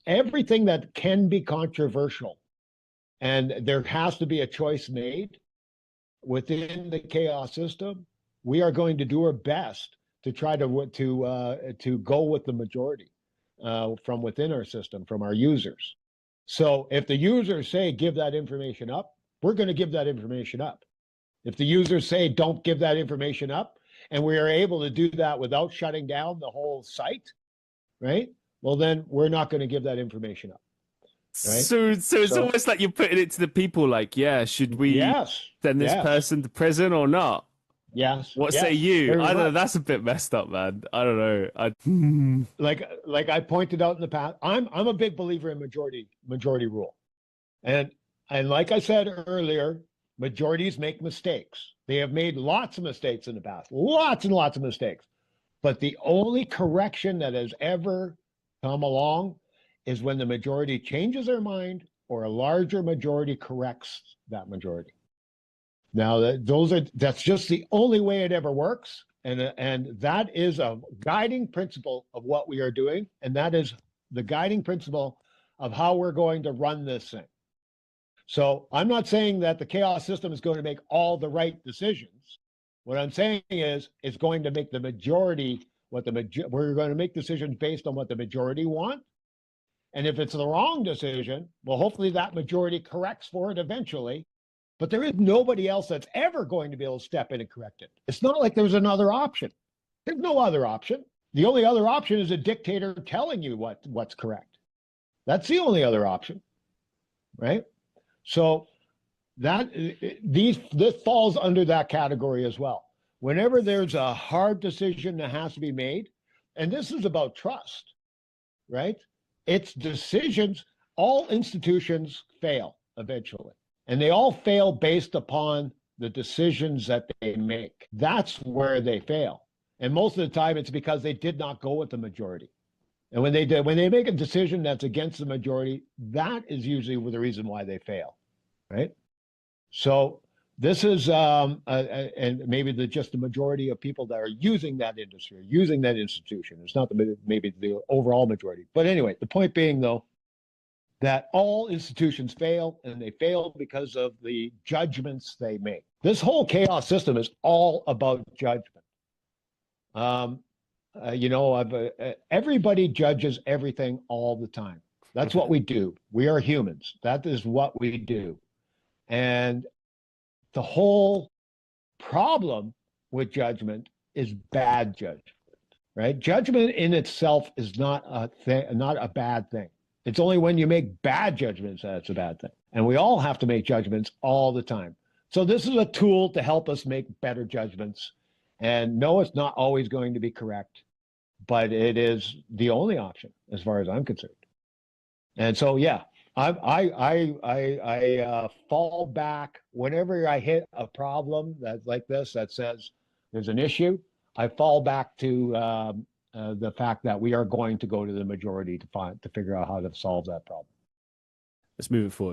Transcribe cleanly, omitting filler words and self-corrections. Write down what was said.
everything that can be controversial, and there has to be a choice made within the chaos system, we are going to do our best to try to go with the majority from within our system, from our users. So if the users say give that information up, we're going to give that information up. If the users say don't give that information up, and we are able to do that without shutting down the whole site, right? Well, then we're not going to give that information up. Right? So it's almost like you're putting it to the people, like, yeah, should we send this person to prison or not? Yes. What say you? I don't know. That's a bit messed up, man. I don't know. Like I pointed out in the past, I'm a big believer in majority rule, and like I said earlier, majorities make mistakes. They have made lots of mistakes in the past, lots and lots of mistakes. But the only correction that has ever come along is when the majority changes their mind or a larger majority corrects that majority. Now, that's just the only way it ever works. And that is a guiding principle of what we are doing. And that is the guiding principle of how we're going to run this thing. So I'm not saying that the chaos system is going to make all the right decisions. What I'm saying is it's going to make the majority we're going to make decisions based on what the majority want. And if it's the wrong decision, well, hopefully that majority corrects for it eventually. But there is nobody else that's ever going to be able to step in and correct it. It's not like there's another option. There's no other option. The only other option is a dictator telling you what's correct. That's the only other option, right? So this falls under that category as well. Whenever there's a hard decision that has to be made, and this is about trust, right? It's decisions. All institutions fail eventually, and they all fail based upon the decisions that they make. That's where they fail. And most of the time it's because they did not go with the majority. And when they make a decision that's against the majority, that is usually the reason why they fail, right? So this is, and maybe just the majority of people that are using that industry, using that institution. It's not maybe the overall majority. But anyway, the point being, though, that all institutions fail, and they fail because of the judgments they make. This whole chaos system is all about judgment. Everybody judges everything all the time. That's what we do. We are humans. That is what we do. And the whole problem with judgment is bad judgment, right? Judgment in itself is not a bad thing. It's only when you make bad judgments that it's a bad thing. And we all have to make judgments all the time. So this is a tool to help us make better judgments. And no, it's not always going to be correct, but it is the only option as far as I'm concerned. And so, yeah, I fall back whenever I hit a problem that's like this, that says there's an issue. I fall back to the fact that we are going to go to the majority to figure out how to solve that problem. Let's move it forward.